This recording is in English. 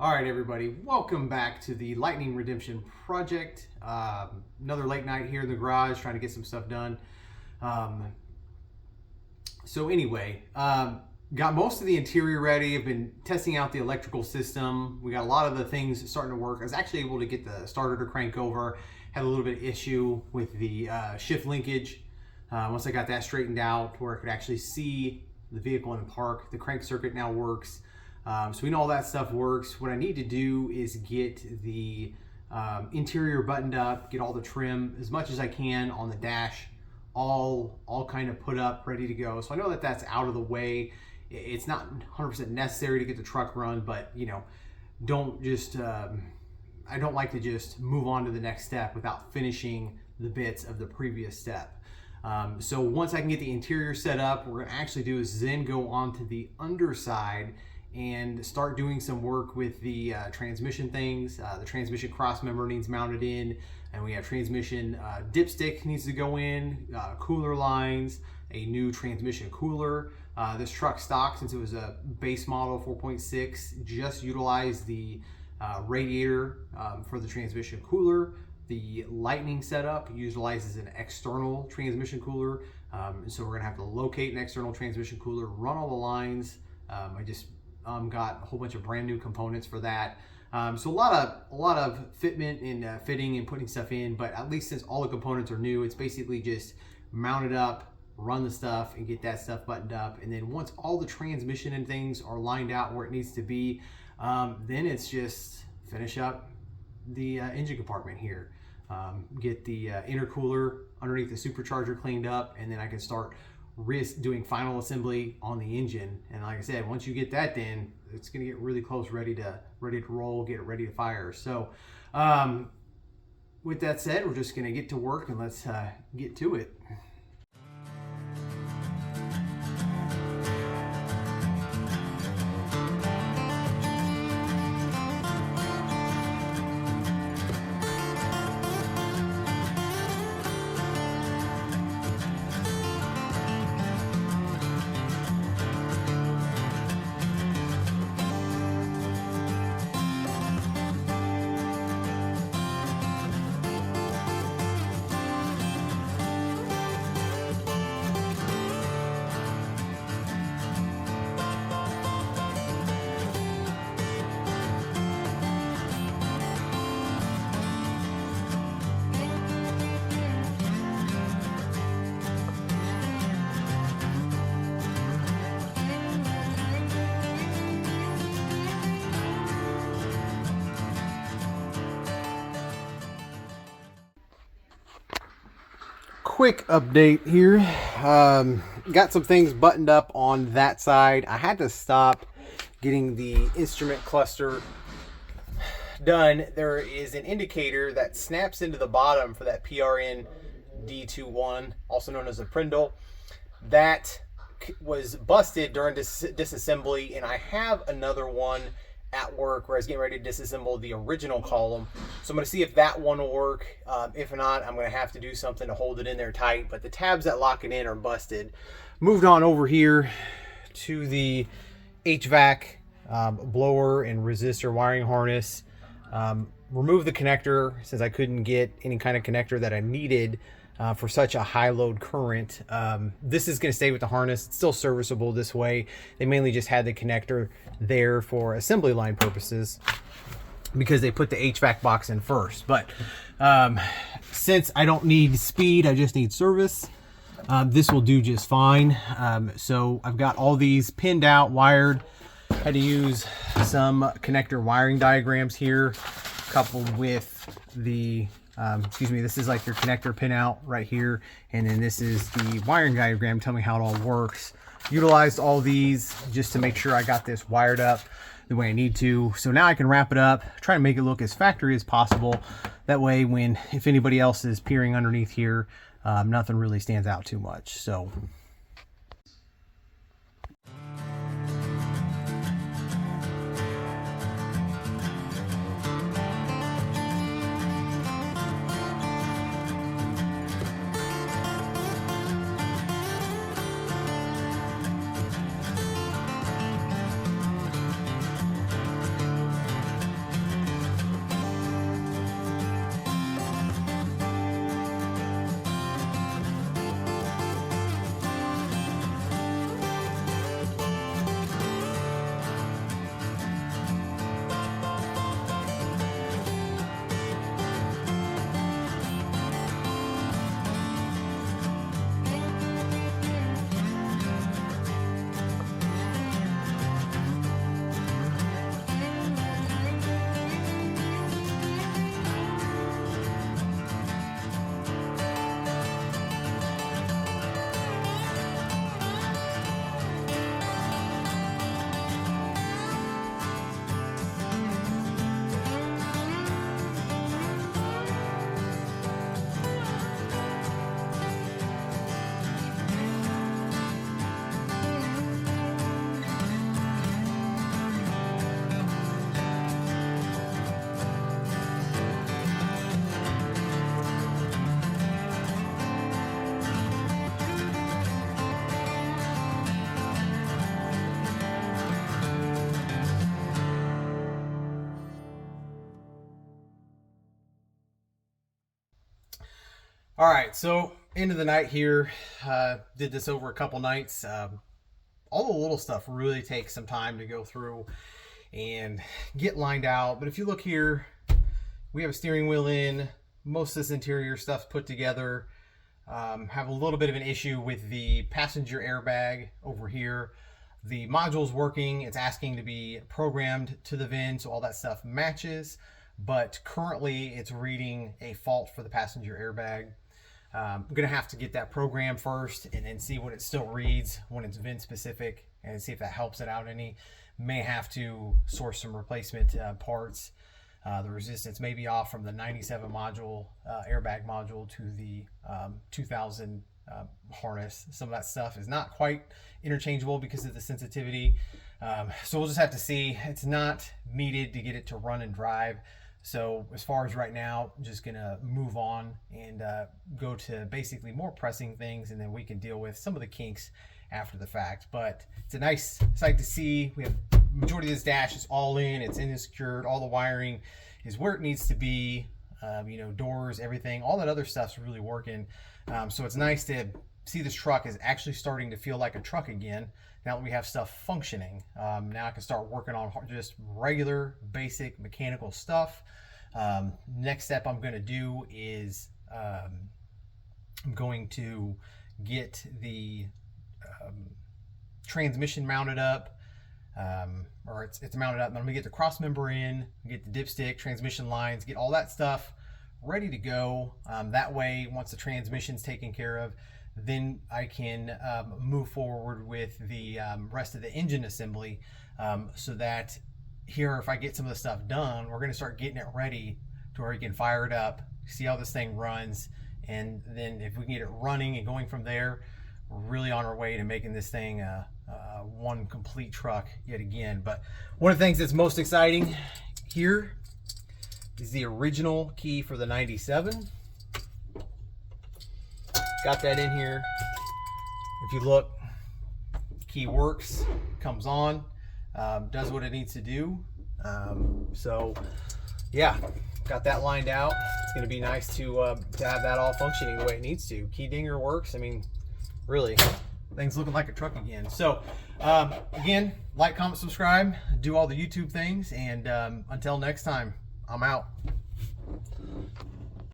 All right, everybody, welcome back to the Lightning Redemption Project. Another late night here in the garage trying to get some stuff done. Got most of the interior ready. I've been testing out the electrical system. We got a lot of the things starting to work. I was actually able to get the starter to crank over. Had a little bit of issue with the shift linkage. Once I got that straightened out where I could actually see the vehicle in the park, the crank circuit now works. So we know all that stuff works. What I need to do is get the interior buttoned up, get all the trim as much as I can on the dash, all kind of put up, ready to go. So I know that that's out of the way. It's not 100% necessary to get the truck run, but you know, don't just, I don't like to just move on to the next step without finishing the bits of the previous step. So once I can get the interior set up, what we're gonna actually do is then go on to the underside and start doing some work with the transmission things. The transmission cross member needs mounted in, and we have transmission dipstick needs to go in, cooler lines, a new transmission cooler. This truck stock, since it was a base model 4.6, just utilized the radiator for the transmission cooler. The Lightning setup utilizes an external transmission cooler, so we're gonna have to locate an external transmission cooler, run all the lines. I just got a whole bunch of brand new components for that. So a lot of fitment and fitting and putting stuff in, but at least since all the components are new, it's basically just mount it up, run the stuff, and get that stuff buttoned up. And then once all the transmission and things are lined out where it needs to be, then it's just finish up the engine compartment here. Get the intercooler underneath the supercharger cleaned up, and then I can start doing final assembly on the engine. And like I said, once you get that done, it's going to get really close, ready to roll, get it ready to fire. So with that said, we're just going to get to work, and let's get to it. Quick update here. Got some things buttoned up on that side. I had to stop getting the instrument cluster done. There is an indicator that snaps into the bottom for that PRN D21, also known as a Prindle. That was busted during disassembly, and I have another one at work where I was getting ready to disassemble the original column. So I'm going to see if that one will work. If not, I'm going to have to do something to hold it in there tight. But the tabs that lock it in are busted. Moved on over here to the HVAC blower and resistor wiring harness. Removed the connector since I couldn't get any kind of connector that I needed for such a high load current. This is going to stay with the harness. It's still serviceable this way. They mainly just had the connector there for assembly line purposes because they put the HVAC box in first. But since I don't need speed, I just need service, this will do just fine. So I've got all these pinned out, wired. Had to use some connector wiring diagrams here, coupled with the this is like your connector pin out right here, and then this is the wiring diagram telling me how it all works. Utilized all these just to make sure I got this wired up the way I need to. So now I can wrap it up, try to make it look as factory as possible. That way, if anybody else is peering underneath here, nothing really stands out too much. So All right, so end of the night here. Did this over a couple nights. All the little stuff really takes some time to go through and get lined out. But if you look here, we have a steering wheel in. Most of this interior stuff's put together. Have a little bit of an issue with the passenger airbag over here. The module's working. It's asking to be programmed to the VIN, so all that stuff matches. But currently, it's reading a fault for the passenger airbag. I'm gonna have to get that program first and then see what it still reads when it's VIN specific and see if that helps it out any. May have to source some replacement parts. The resistance may be off from the 97 module, airbag module to the 2000 harness. Some of that stuff is not quite interchangeable because of the sensitivity. So we'll just have to see. It's not needed to get it to run and drive. So as far as right now, I'm just gonna move on and go to basically more pressing things, and then we can deal with some of the kinks after the fact. But it's a nice sight to see. We have majority of this dash is all in, it's in and secured, all the wiring is where it needs to be, you know, doors, everything, all that other stuff's really working. So it's nice to see this truck is actually starting to feel like a truck again now that we have stuff functioning. Now I can start working on just regular basic mechanical stuff. Next step I'm going to do is I'm going to get the transmission mounted up, or it's mounted up, and I'm gonna get the cross member in, get the dipstick, transmission lines, get all that stuff ready to go. That way, once the transmission's taken care of, then I can move forward with the rest of the engine assembly, so that here, if I get some of the stuff done, we're gonna start getting it ready to where you can fire it up, see how this thing runs, and then if we can get it running and going from there, we're really on our way to making this thing one complete truck yet again. But one of the things that's most exciting here is the original key for the 97. Got that in here. If you look, the key works, comes on, does what it needs to do. So yeah, got that lined out. It's going to be nice to have that all functioning the way it needs to. Key dinger works. I mean, really, things looking like a truck again. So again, like, comment, subscribe, do all the YouTube things, and until next time, I'm out.